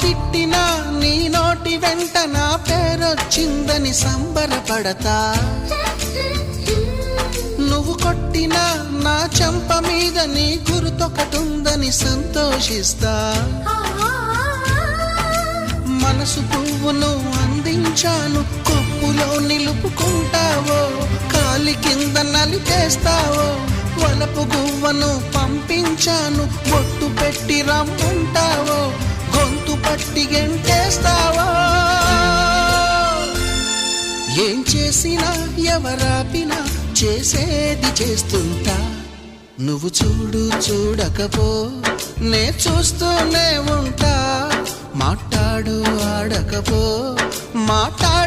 తిట్టినా నీ నోటి వెంట నా పేరొచ్చిందని సంబరపడతా. నువ్వు కొట్టినా నా చెంప మీద నీ గుర్తొకటుందని సంతోషిస్తా. మనసు పువ్వును అందించాను, కొప్పులో నిలుపుకుంటావో, కాలి కింద నలిపేస్తావో. వలపు గువ్వను పంపించాను, బొట్టు పెట్టి రమ్మంటావో, గొంతు పట్టి గెంటేస్తావో. ఏం చేసినా ఎవరాపినా చేసేది చేస్తుంటా. నువ్వు చూడు చూడకపో నే చూస్తూనే ఉంటా. మాట్లాడు ఆడకపో మాట్లాడు